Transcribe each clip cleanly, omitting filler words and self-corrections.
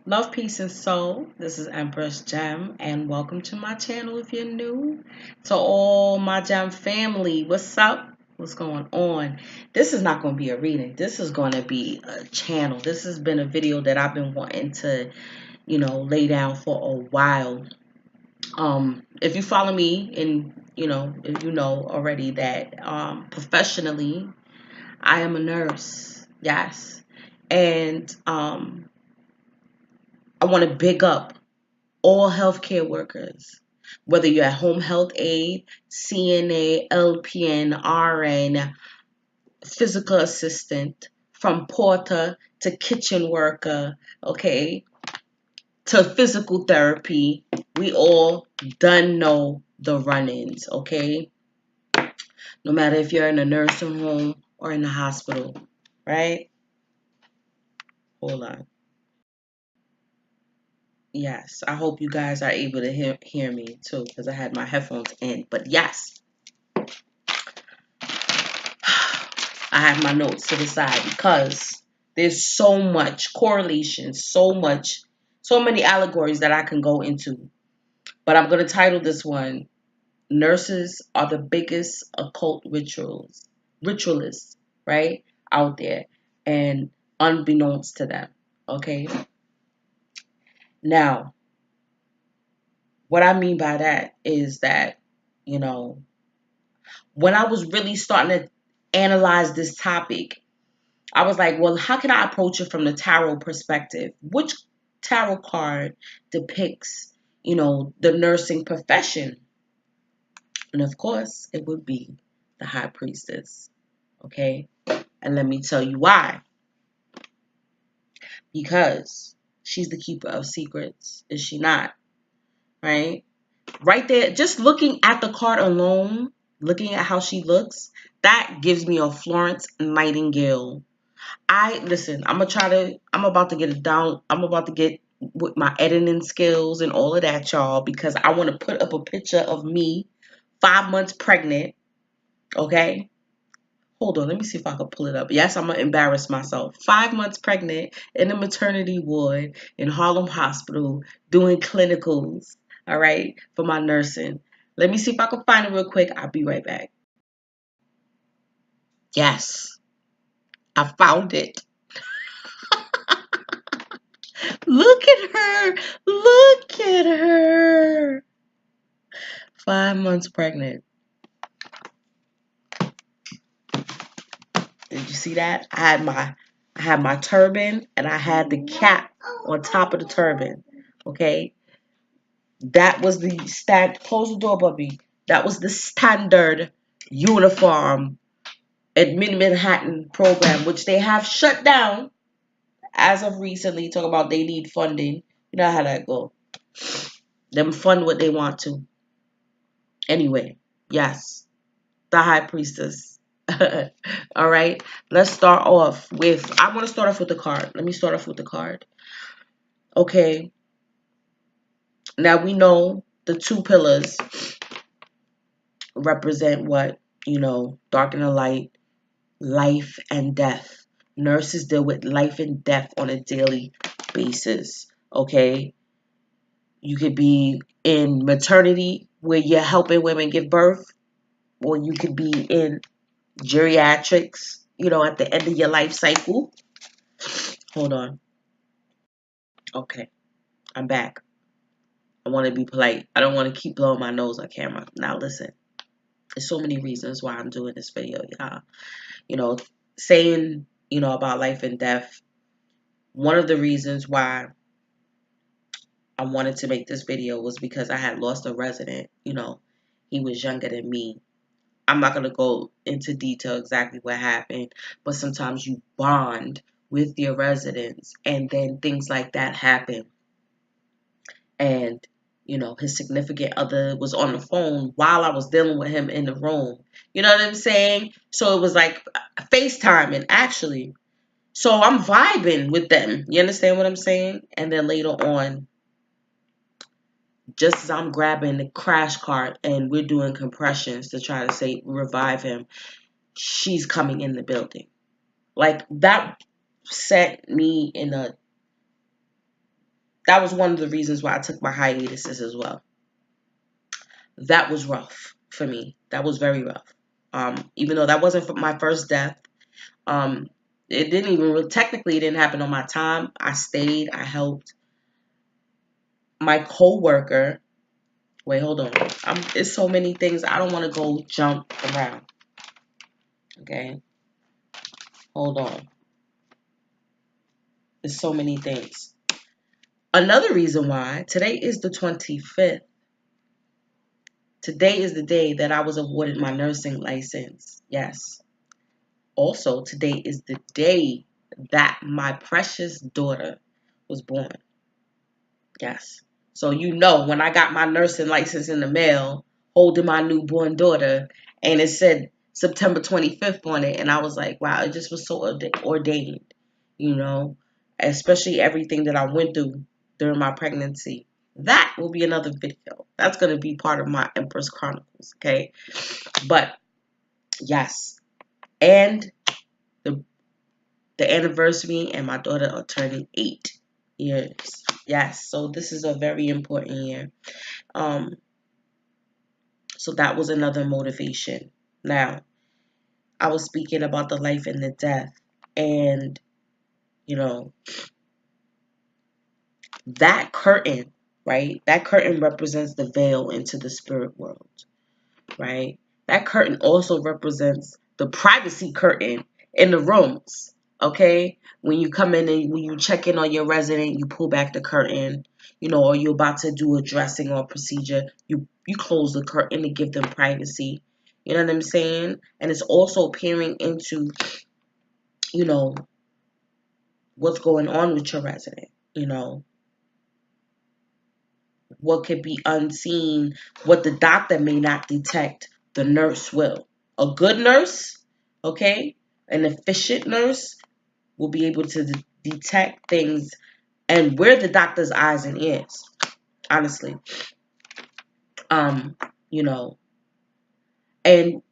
Love, peace, and soul. This is Empress Gem, and welcome to my channel if you're new. To all my Gem family, what's up? What's going on? This is not going to be a reading. This is going to be a channel. This has been a video that I've been wanting to, lay down for a while. If you follow me and, if you know already that professionally, I am a nurse. Yes. And I want to big up all healthcare workers, whether you're a home health aide, CNA, LPN, RN, physical assistant, from porter to kitchen worker, okay, to physical therapy. We all done know the run-ins, okay? No matter if you're in a nursing home or in a hospital, right? Hold on. Yes, I hope you guys are able to hear me too, because I had my headphones in. But yes, I have my notes to the side because there's so much correlation, so many allegories that I can go into. But I'm going to title this one, Nurses Are the Biggest Occult Ritualists, right? Out there and unbeknownst to them, okay? Now, what I mean by that is that, you know, when I was really starting to analyze this topic, I was like, well, how can I approach it from the tarot perspective? Which tarot card depicts, the nursing profession? And of course, it would be the High Priestess. Okay? And let me tell you why. Because she's the keeper of secrets, is she not? Right? Right there, just looking at the card alone, looking at how she looks, that gives me a Florence Nightingale. I'm about to get it down. I'm about to get with my editing skills and all of that, y'all, because I want to put up a picture of me 5 months pregnant. Okay. Hold on. Let me see if I can pull it up. Yes, I'm going to embarrass myself. 5 months pregnant in a maternity ward in Harlem Hospital doing clinicals. All right. For my nursing. Let me see if I can find it real quick. I'll be right back. Yes, I found it. Look at her. Look at her. 5 months pregnant. Did you see that? I had my turban and I had the cap on top of the turban. Okay? That was the close the door, Bubby. That was the standard uniform at Manhattan program, which they have shut down as of recently. Talk about they need funding. You know how that go. Them fund what they want to. Anyway, yes. The High Priestess. All right, let's start off with. I want to start off with the card. Let me start off with the card. Okay, now we know the two pillars represent what? Dark and the light, life and death. Nurses deal with life and death on a daily basis. Okay, you could be in maternity where you're helping women give birth, or you could be in geriatrics, at the end of your life cycle. Hold on. Okay, I'm back. I want to be polite. I don't want to keep blowing my nose on camera. Now listen, there's so many reasons why I'm doing this video, y'all. Saying, about life and death. One of the reasons why I wanted to make this video was because I had lost a resident. He was younger than me. I'm not going to go into detail exactly what happened, but sometimes you bond with your residents and then things like that happen. And, his significant other was on the phone while I was dealing with him in the room. You know what I'm saying? So it was like FaceTiming, actually. So I'm vibing with them. You understand what I'm saying? And then later on, just as I'm grabbing the crash cart and we're doing compressions to try to revive him, she's coming in the building. Like, that set me in a that was one of the reasons why I took my hiatuses as well. That was rough for me. That was very rough. Even though that wasn't my first death, it didn't even technically it didn't happen on my time. I stayed. I helped my coworker. Wait, hold on. It's so many things. I don't want to go jump around. Okay, hold on. There's so many things. Another reason why today is the 25th. Today is the day that I was awarded my nursing license. Yes. Also, today is the day that my precious daughter was born. Yes. So when I got my nursing license in the mail, holding my newborn daughter, and it said September 25th on it, and I was like, wow, it just was so ordained, especially everything that I went through during my pregnancy. That will be another video. That's going to be part of my Empress Chronicles, okay? But, yes. And the anniversary, and my daughter are turning 8 years. Yes, so this is a very important year. So that was another motivation. Now, I was speaking about the life and the death, and that curtain, right? That curtain represents the veil into the spirit world, right? That curtain also represents the privacy curtain in the rooms, okay? When you come in and when you check in on your resident, you pull back the curtain, or you're about to do a dressing or procedure, you close the curtain to give them privacy. You know what I'm saying? And it's also peering into, what's going on with your resident, what could be unseen, what the doctor may not detect, the nurse will. A good nurse, okay, an efficient nurse will be able to detect things, and we're the doctor's eyes and ears, honestly. And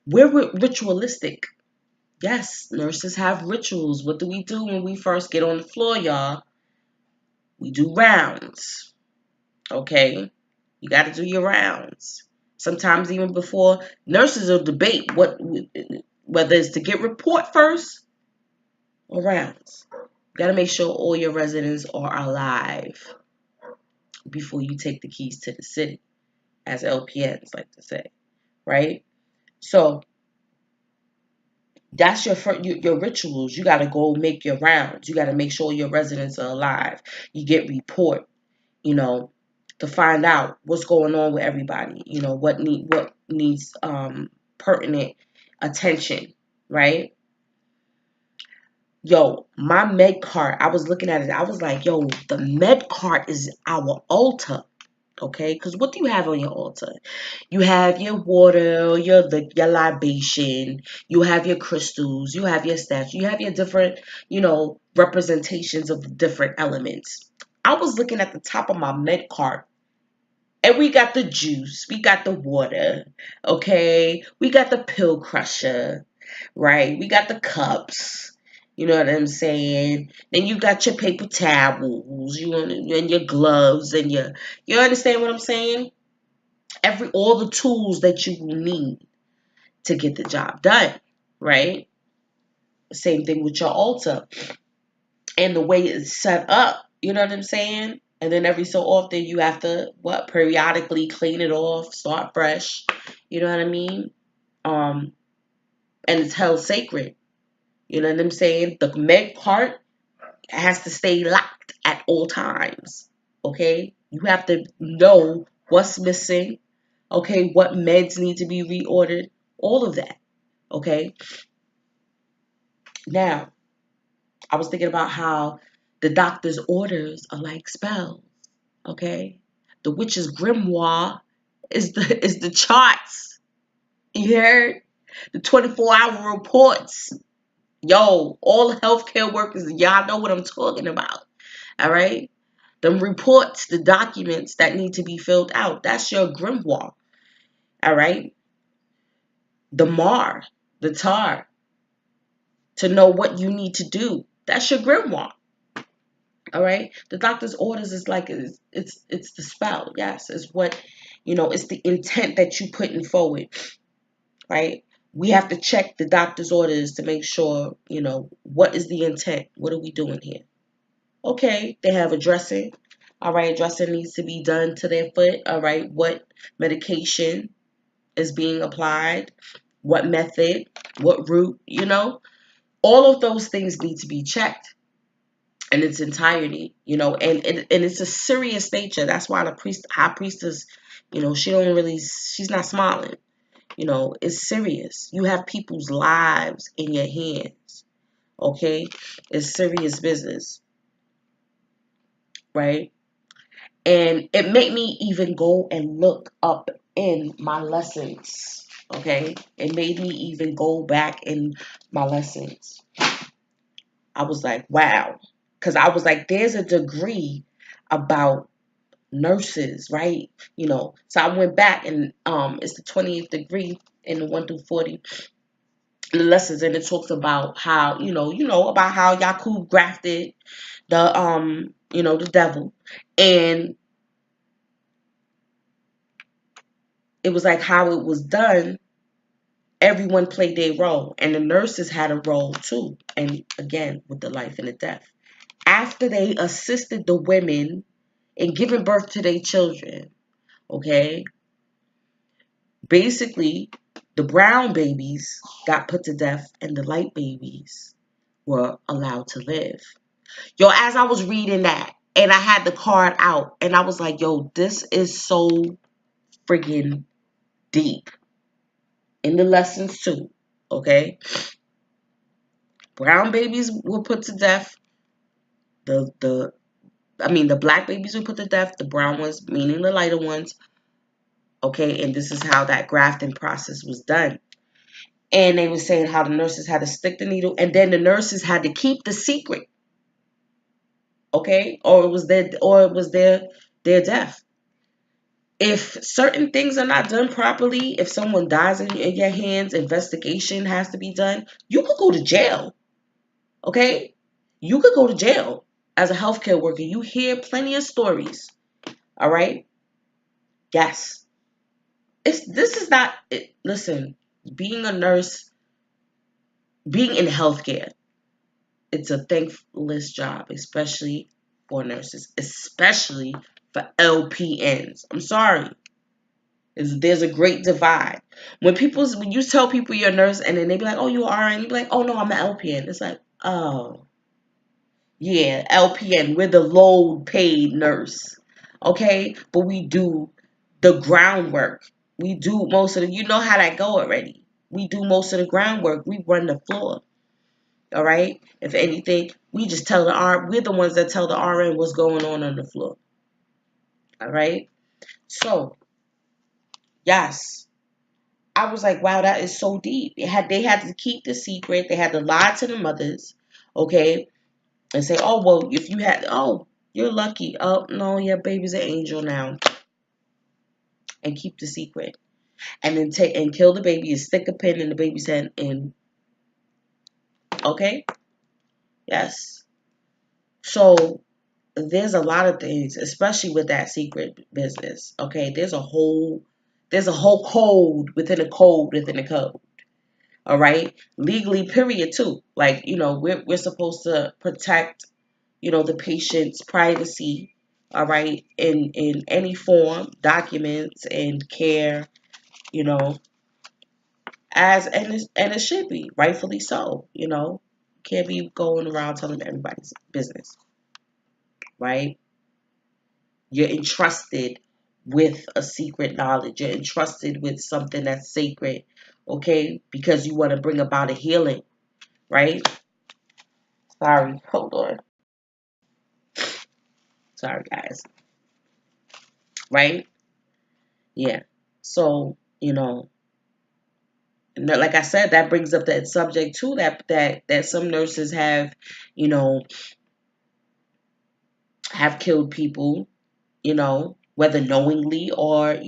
we're ritualistic. Yes, nurses have rituals. What do we do when we first get on the floor, y'all? We do rounds, okay? You got to do your rounds. Sometimes even before, nurses will debate whether it's to get report first or rounds. You got to make sure all your residents are alive before you take the keys to the city, as LPNs like to say, right? So that's your rituals. You got to go make your rounds. You got to make sure your residents are alive. You get report, to find out what's going on with everybody. What needs pertinent attention, right? Yo, my med cart, I was looking at it. I was like, yo, the med cart is our altar. Okay, because what do you have on your altar? You have your water, your libation, you have your crystals, you have your statue, you have your different, representations of the different elements. I was looking at the top of my med cart, and we got the juice, we got the water, okay, we got the pill crusher, right? We got the cups. You know what I'm saying? Then you got your paper towels, and your gloves, and you understand what I'm saying? All the tools that you will need to get the job done, right? Same thing with your altar and the way it's set up. You know what I'm saying? And then every so often you have to periodically clean it off, start fresh. You know what I mean? And it's held sacred. You know what I'm saying? The med part has to stay locked at all times. Okay? You have to know what's missing. Okay? What meds need to be reordered. All of that. Okay? Now, I was thinking about how the doctor's orders are like spells. Okay? The witch's grimoire is the charts. You heard? The 24-hour reports. Yo, all healthcare workers, y'all know what I'm talking about. All right? Them reports, the documents that need to be filled out. That's your grimoire. All right? The mar, the tar, to know what you need to do. That's your grimoire. All right, the doctor's orders is like it's the spell. Yes, it's what it's the intent that you putting forward, right? We have to check the doctor's orders to make sure what is the intent. What are we doing here? Okay, they have a dressing. All right, dressing needs to be done to their foot. All right, what medication is being applied? What method? What route? All of those things need to be checked in its entirety, and it's a serious nature. That's why the high priestess, she's not smiling. It's serious. You have people's lives in your hands. Okay, it's serious business, right? And it made me even go and look up in my lessons. Okay, it made me even go back in my lessons. I was like, wow, because I was like, there's a degree about nurses, right? So I went back and it's the 20th degree in the 1 through 40 the lessons, and it talks about how about how Yakub grafted the devil, and it was like how it was done. Everyone played their role, and the nurses had a role too, and again with the life and the death. After they assisted the women in giving birth to their children, okay, basically the brown babies got put to death and the light babies were allowed to live. Yo, as I was reading that and I had the card out and I was like, yo, this is so friggin' deep. In the lessons too, okay? Brown babies were put to death. The black babies were put to death. The brown ones, meaning the lighter ones, okay? And this is how that grafting process was done. And they were saying how the nurses had to stick the needle, and then the nurses had to keep the secret, okay? Or it was their death. If certain things are not done properly, if someone dies in your hands, investigation has to be done. You could go to jail, okay? You could go to jail as a healthcare worker. You hear plenty of stories, all right? Yes. This is not, listen, being a nurse, being in healthcare, it's a thankless job, especially for nurses, especially for LPNs. I'm sorry. There's a great divide. When you tell people you're a nurse and then they be like, oh, you are, and you be like, oh no, I'm an LPN. It's like, oh, yeah, LPN. We're the low paid nurse. Okay? But we do the groundwork. We do most of you know how that go already. We do most of the groundwork. We run the floor. All right? If anything, we just tell we're the ones that tell the RN what's going on the floor. All right? So, yes. I was like, wow, that is so deep. They had to keep the secret. They had to lie to the mothers, okay, and say, oh well, if you had, oh, you're lucky. Oh no, your baby's an angel now, and keep the secret, and then take and kill the baby and stick a pin in the baby's head, and okay, yes. So there's a lot of things, especially with that secret business. Okay, there's a whole code within a code within a code. All right, legally, period, too. Like, we're supposed to protect, the patient's privacy, all right, in any form, documents and care, you know, and it should be, rightfully so, can't be going around telling everybody's business, right? You're entrusted with a secret knowledge. You're entrusted with something that's sacred, okay, because you want to bring about a healing, right? Sorry, hold on. Sorry, guys. Right? Yeah. So, like I said, that brings up that subject too. That some nurses you know, have killed people. Whether knowingly or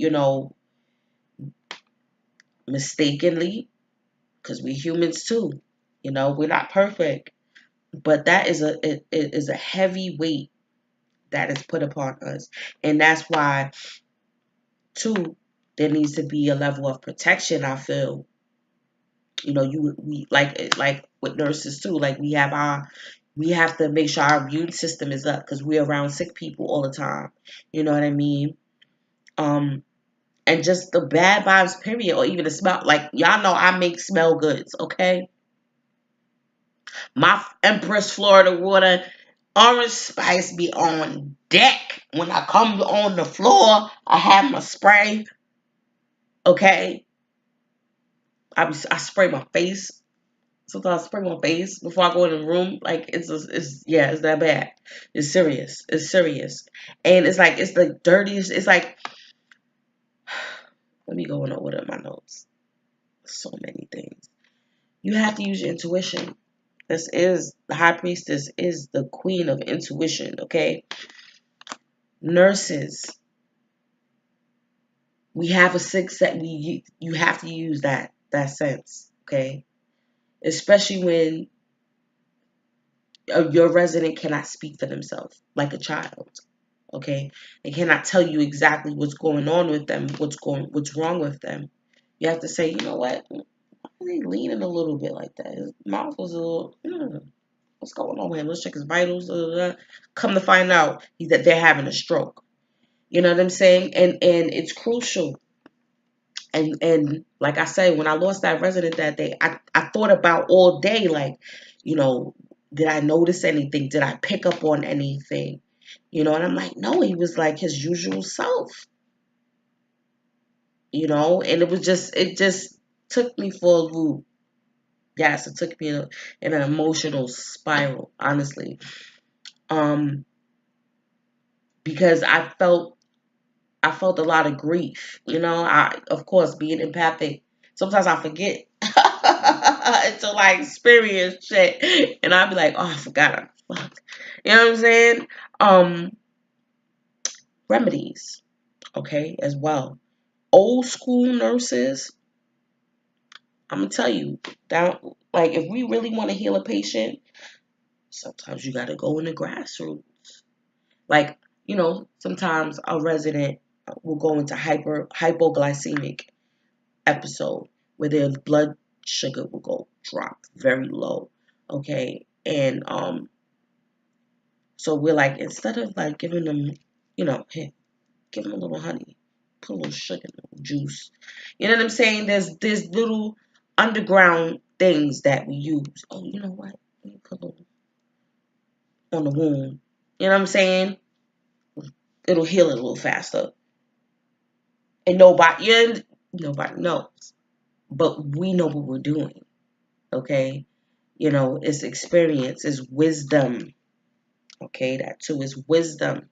mistakenly, because we're humans too. We're not perfect, but that is it is a heavy weight that is put upon us. And that's why, too, there needs to be a level of protection, I feel. We like with nurses too, like we have to make sure our immune system is up because we're around sick people all the time. You know what I mean? Um, and just the bad vibes, period, or even the smell. Like, y'all know I make smell goods, okay? My Empress Florida water, orange spice be on deck. When I come on the floor, I have my spray, okay? I spray my face. Sometimes I spray my face before I go in the room. Like, it's that bad. It's serious. It's serious. And it's the dirtiest. It's like, let me go in order my notes. So many things. You have to use your intuition. The high priestess is the queen of intuition, okay? Nurses, we have a sixth that you have to use that sense, okay? Especially when your resident cannot speak for themselves like a child, okay? They cannot tell you exactly what's going on with them, what's wrong with them. You have to say, you know what? Why are they leaning a little bit like that? His mouth was a little, what's going on with him? Let's check his vitals. Come to find out that they're having a stroke. You know what I'm saying? And it's crucial. And like I said, when I lost that resident that day, I thought about all day, like, you know, did I notice anything? Did I pick up on anything? You know, and I'm like, no, he was like his usual self. You know, and it just took me for a loop. Yes, it took me in an emotional spiral, honestly. Um, because I felt a lot of grief. You know, of course, being empathic, sometimes I forget until I experience shit, and I'll be like, oh, I forgot. Fuck. You know what I'm saying? Um, Remedies, okay, as well. Old school nurses, I'm gonna tell you, down like if we really want to heal a patient, sometimes you got to go in the grassroots. Like, sometimes a resident will go into hypoglycemic episode where their blood sugar will go drop very low. Okay. And so we're like, instead of like giving them, here, give them a little honey, put a little sugar, a little juice. You know what I'm saying? There's little underground things that we use. Oh, you know what? Let me put a little on the wound. You know what I'm saying? It'll heal it a little faster. And nobody knows. But we know what we're doing. Okay? It's experience, it's wisdom. Okay, that too is wisdom.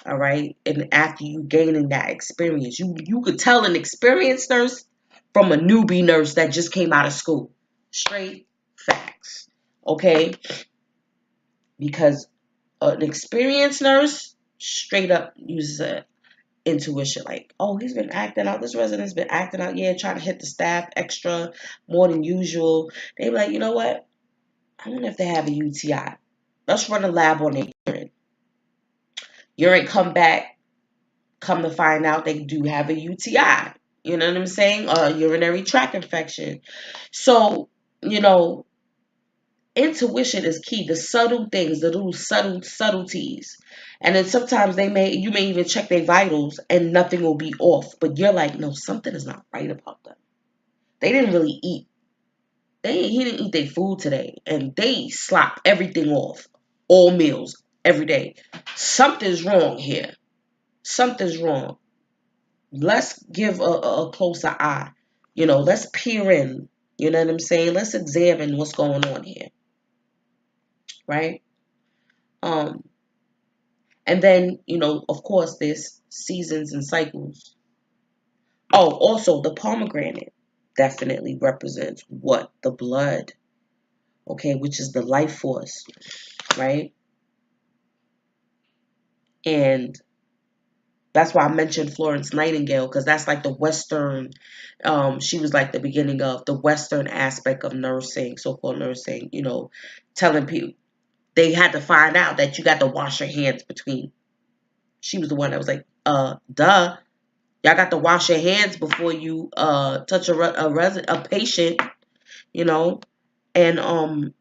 All right. And after you gaining that experience, you could tell an experienced nurse from a newbie nurse that just came out of school. Straight facts. Okay? Because an experienced nurse straight up uses intuition. Like, oh, he's been acting out. This resident's been acting out. Yeah, trying to hit the staff extra more than usual. They be like, you know what? I wonder if they have a UTI. Let's run a lab on their urine. Urine come to find out they do have a UTI. You know what I'm saying? Urinary tract infection. So, intuition is key. The subtle things, the little subtleties. And then sometimes you may even check their vitals and nothing will be off. But you're like, no, something is not right about them. They didn't really eat. He didn't eat their food today. And they slop everything off. All meals, every day. Something's wrong here. Something's wrong. Let's give a closer eye. Let's peer in. You know what I'm saying? Let's examine what's going on here. Right? And then, of course, there's seasons and cycles. Oh, also the pomegranate definitely represents what? The blood, okay, which is the life force, right? And that's why I mentioned Florence Nightingale, because that's like the Western, she was like the beginning of the Western aspect of nursing, so-called nursing, telling people they had to find out that you got to wash your hands between She was the one that was like, duh. Y'all got to wash your hands before you touch a patient, you know. And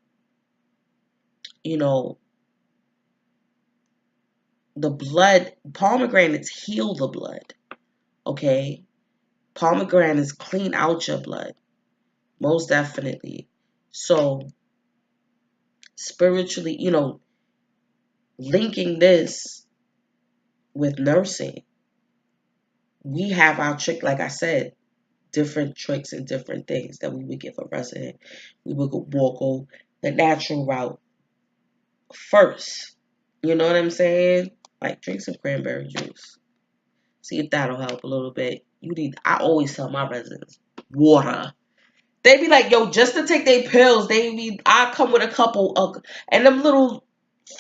you know, the blood, pomegranates heal the blood. Okay? Pomegranates clean out your blood. Most definitely. So spiritually, linking this with nursing, we have our trick, like I said, different tricks and different things that we would give a resident. We would go the natural route first. You know what I'm saying? Like drink some cranberry juice. See if that'll help a little bit. I always tell my residents, water. They be like, yo, just to take their pills, I come with a couple of, and them little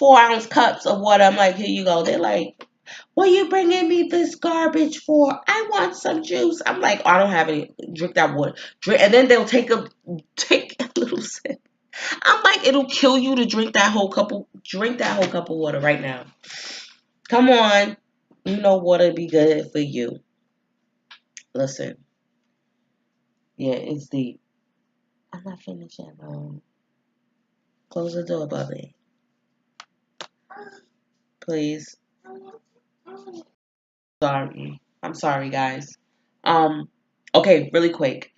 4-ounce cups of water. I'm like, here you go. They're like, what are you bringing me this garbage for? I want some juice. I'm like, oh, I don't have any. Drink that water. Drink, and then they'll take a little sip. I'm like, it'll kill you to drink that whole cup of water right now. Come on. You know water be good for you. Listen. Yeah, it's deep. I'm not finished yet, Mom. Close the door, Bubby. Please. Sorry. I'm sorry, guys. Okay, really quick.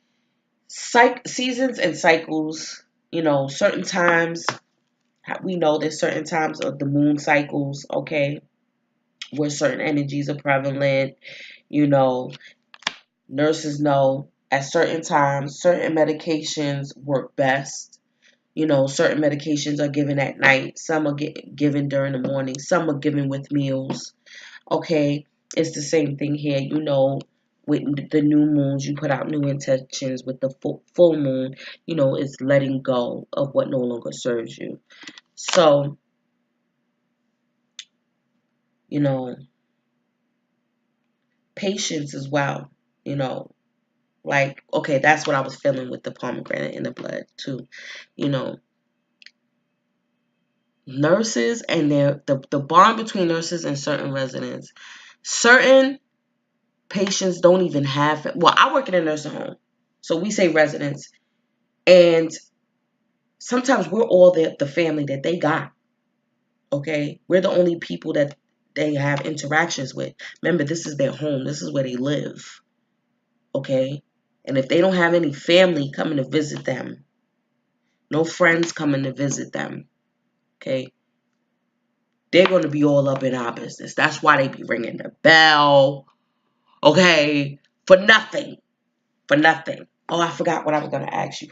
Seasons and cycles, certain times, we know there's certain times of the moon cycles, okay, where certain energies are prevalent, nurses know at certain times, certain medications work best. Certain medications are given at night, some are given during the morning, some are given with meals. Okay, it's the same thing here. With the new moons, you put out new intentions. With the full moon, it's letting go of what no longer serves you. So, patience as well. Like, okay, that's what I was feeling with the pomegranate in the blood too. Nurses and the bond between nurses and certain residents. Certain patients don't even have, well, I work in a nursing home, so we say residents, and sometimes we're all the family that they got. Okay, we're the only people that they have interactions with. Remember, this is their home, this is where they live. Okay, and if they don't have any family coming to visit them, no friends coming to visit them, okay, they're going to be all up in our business. That's why they be ringing the bell, okay, for nothing. Oh, I forgot what I was going to ask you.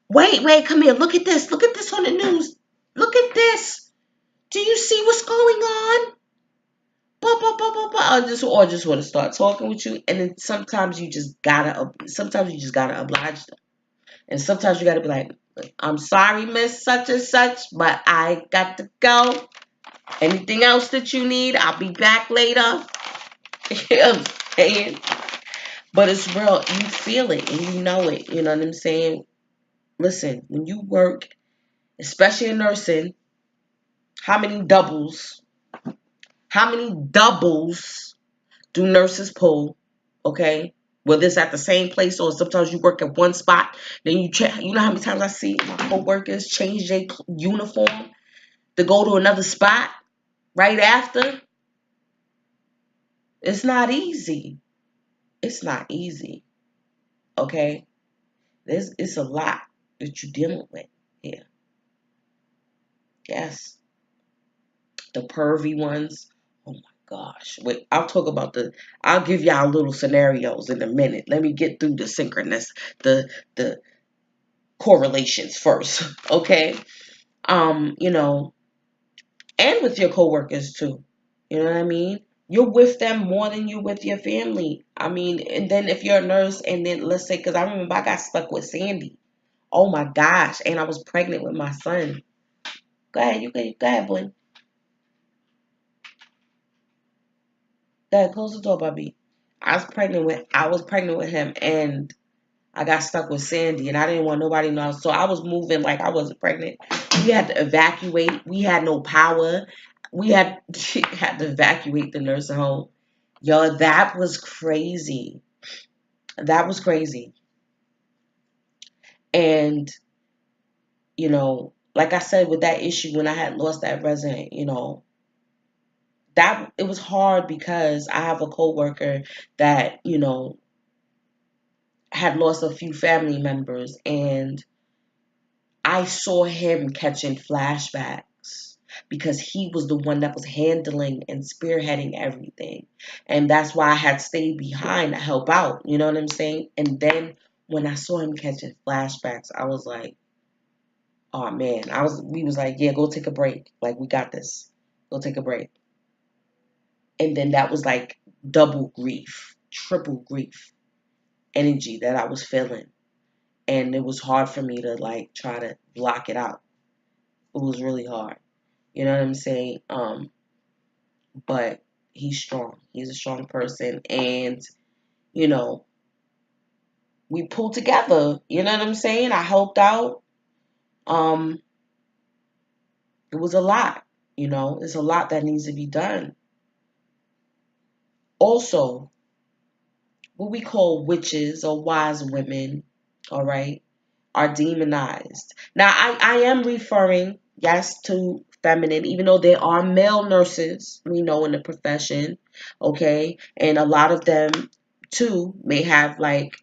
Wait, come here. Look at this. Look at this on the news. Look at this. Do you see what's going on? Blah, blah, blah, blah, blah. I just want to start talking with you. And then sometimes you just gotta oblige them. And sometimes you gotta be like, I'm sorry, Miss Such and Such, but I got to go. Anything else that you need, I'll be back later. You know what I'm saying? But it's real. You feel it and you know it. You know what I'm saying? Listen, when you work, especially in nursing, how many doubles do nurses pull? Okay, whether it's at the same place or sometimes you work at one spot, then you check. You know how many times I see my coworkers change their uniform to go to another spot right after? It's not easy. It's not easy. Okay, it's a lot that you're dealing with here. Yes, the pervy ones. Oh my gosh. Wait, I'll give y'all little scenarios in a minute. Let me get through the synchronous, the correlations first. Okay. You know, and with your coworkers too. You know what I mean? You're with them more than you're with your family. I mean, and then if you're a nurse, and then let's say, because I remember I got stuck with Sandy. Oh my gosh. And I was pregnant with my son. Go ahead, go ahead, boy. Go ahead, close the door, Bobby. I was pregnant with him, and I got stuck with Sandy, and I didn't want nobody to know. So I was moving like I wasn't pregnant. We had to evacuate. We had no power. we had had to evacuate the nursing home. Yo, that was crazy. That was crazy. And, like I said, with that issue, when I had lost that resident, that it was hard because I have a coworker that, had lost a few family members, and I saw him catching flashbacks because he was the one that was handling and spearheading everything. And that's why I had stayed behind to help out. You know what I'm saying? And then when I saw him catching flashbacks, I was like, oh man, we was like, yeah, go take a break. Like, we got this. Go take a break. And then that was like double grief, triple grief energy that I was feeling. And it was hard for me to like try to block it out. It was really hard. You know what I'm saying? But he's strong. He's a strong person. And, you know, we pulled together. You know what I'm saying? I helped out. Um, it was a lot. It's a lot that needs to be done. Also, what we call witches or wise women, all right, are demonized. Now, I am referring, yes, to feminine, even though there are male nurses, we know, in the profession, okay? And a lot of them, too, may have, like,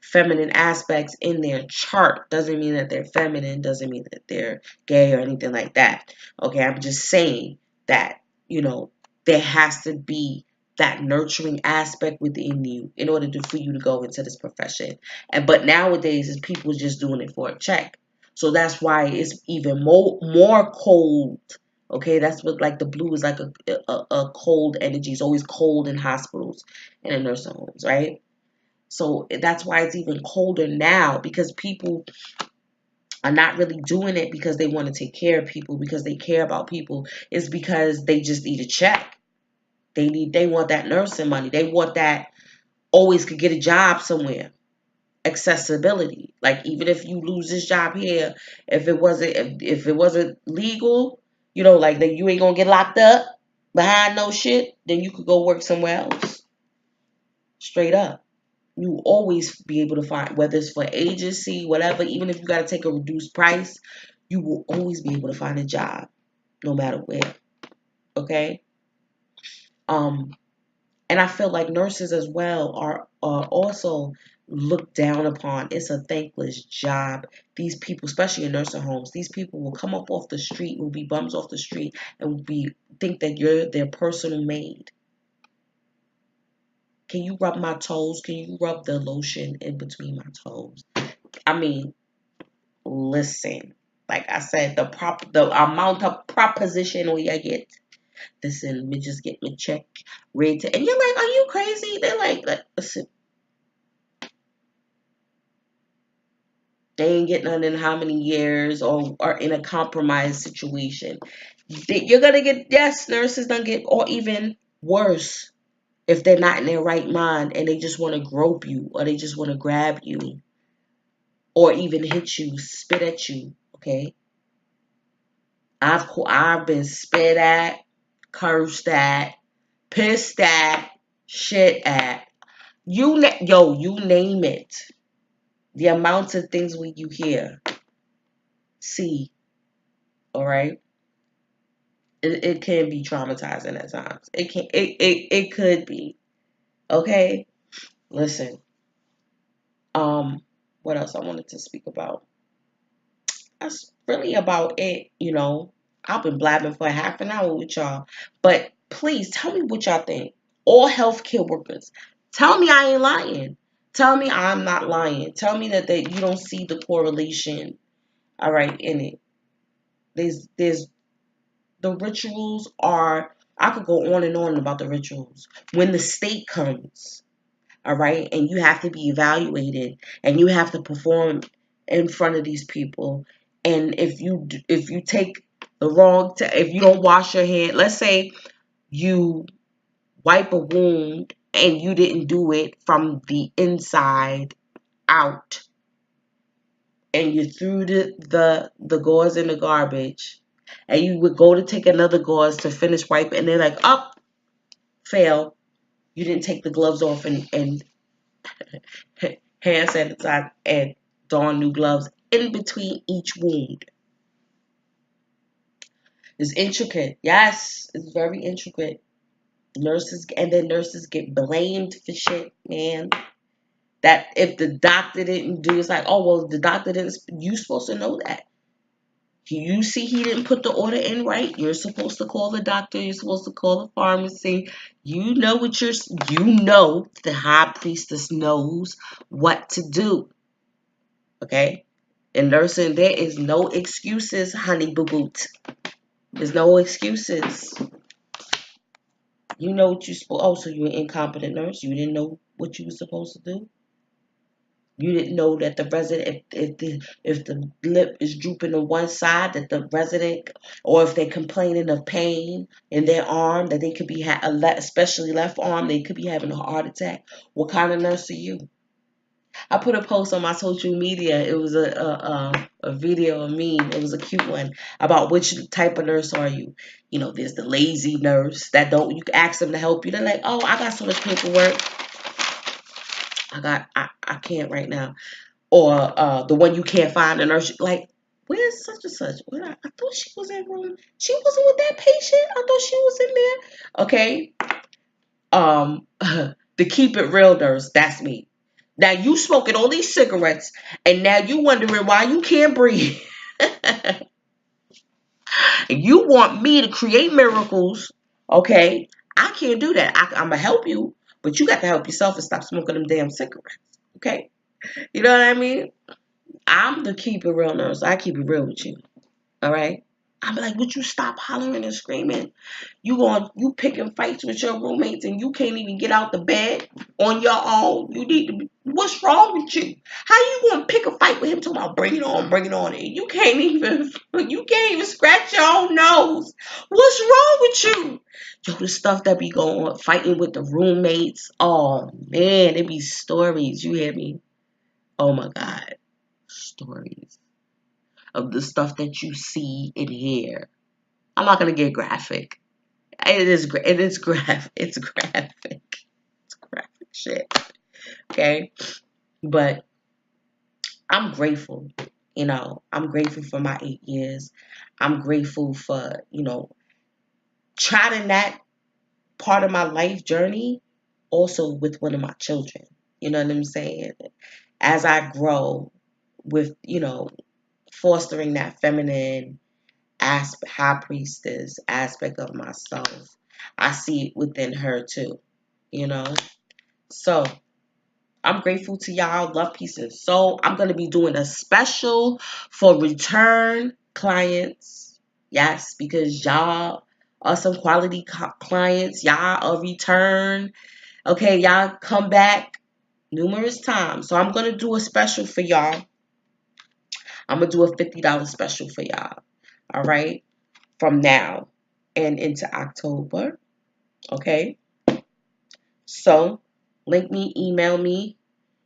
feminine aspects in their chart. Doesn't mean that they're feminine, doesn't mean that they're gay or anything like that, okay? I'm just saying that, there has to be that nurturing aspect within you in order for you to go into this profession. But nowadays, is people just doing it for a check. So that's why it's even more cold. Okay, that's what, like, the blue is like a cold energy. It's always cold in hospitals and in nursing homes, right? So that's why it's even colder now, because people are not really doing it because they want to take care of people, because they care about people. It's because they just need a check. They want that nursing money. They want that always could get a job somewhere. Accessibility. Like, even if you lose this job here, if it wasn't legal, like that, you ain't gonna get locked up behind no shit, then you could go work somewhere else. Straight up. You always be able to find, whether it's for agency, whatever, even if you gotta take a reduced price, you will always be able to find a job, no matter where. Okay? And I feel like nurses as well are also looked down upon. It's a thankless job. These people, especially in nursing homes, these people will come up off the street, will be bums off the street, and think that you're their personal maid. Can you rub my toes? Can you rub the lotion in between my toes? I mean, listen. Like I said, the amount of proposition we get. Listen, let me just get my check ready to, and you're like, are you crazy? They're like, listen, they ain't getting none in how many years, or are in a compromised situation. You're gonna get, yes, nurses don't get, or even worse, if they're not in their right mind and they just want to grope you, or they just want to grab you, or even hit you, spit at you. Okay, I've been spit at, cursed at, pissed at, shit at. You name it. The amount of things when you hear, see, all right, it can be traumatizing at times. It could be. Okay, listen. What else I wanted to speak about? That's really about it. I've been blabbing for half an hour with y'all, but please tell me what y'all think. All healthcare workers, tell me I ain't lying. Tell me I'm not lying. Tell me that you don't see the correlation. All right, in it. There's the rituals are. I could go on and on about the rituals. When the state comes, all right, and you have to be evaluated, and you have to perform in front of these people, and if you take the wrong, if you don't wash your hand, let's say you wipe a wound and you didn't do it from the inside out, and you threw the gauze in the garbage, And you would go to take another gauze to finish wipe, and they're like, up, fail. You didn't take the gloves off and hand sanitize and don new gloves in between each wound. It's intricate. Yes, it's very intricate. Nurses get blamed for shit, man. That if the doctor didn't do, it's like, oh well, the doctor didn't. You supposed to know that. You see, he didn't put the order in right. You're supposed to call the doctor. You're supposed to call the pharmacy. You know what you're. You know the high priestess knows what to do. Okay, in nursing, there is no excuses, honey boo boot. There's no excuses. You know what you supposed. Oh, so you're an incompetent nurse. You didn't know what you were supposed to do. You didn't know that the resident, if the lip is drooping on one side, that the resident, or if they're complaining of pain in their arm, that they could be, especially left arm, they could be having a heart attack. What kind of nurse are you? I put a post on my social media. It was a video, a meme. It was a cute one about which type of nurse are you. You know, there's the lazy nurse that don't. You can ask them to help you. They're like, oh, I got so much paperwork. I can't right now. Or the one you can't find a nurse. Like, where's such and such? I thought she was in room. She wasn't with that patient. I thought she was in there. Okay. The keep it real nurse. That's me. Now you smoking all these cigarettes, and now you wondering why you can't breathe. You want me to create miracles, okay? I can't do that. I'm gonna help you, but you got to help yourself and stop smoking them damn cigarettes, okay? You know what I mean? I'm the keep it real nurse. I keep it real with you, all right? I'm like, would you stop hollering and screaming? You picking fights with your roommates and you can't even get out the bed on your own. You need to be, what's wrong with you? How you gonna pick a fight with him talking about bring it on, and you can't even scratch your own nose. What's wrong with you? Yo, the stuff that be going on, fighting with the roommates. Oh man, it be stories. You hear me? Oh my God. Stories of the stuff that you see and hear. I'm not gonna get graphic. It's graphic. It's graphic shit. Okay? But I'm grateful. You know, I'm grateful for my 8 years. I'm grateful for, charting that part of my life journey also with one of my children. You know what I'm saying? As I grow with, fostering that feminine high priestess aspect of myself, I see it within her too, you know. So I'm grateful to y'all. Love, peace, and soul. I'm gonna be doing a special for return clients. Yes, because y'all are some quality clients. Y'all are return. Okay, y'all come back numerous times. So I'm gonna do a special for y'all. I'm gonna do a $50 special for y'all. All right, from now and into October. Okay. So, email me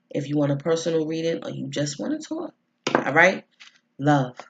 if you want a personal reading or you just want to talk. All right. Love.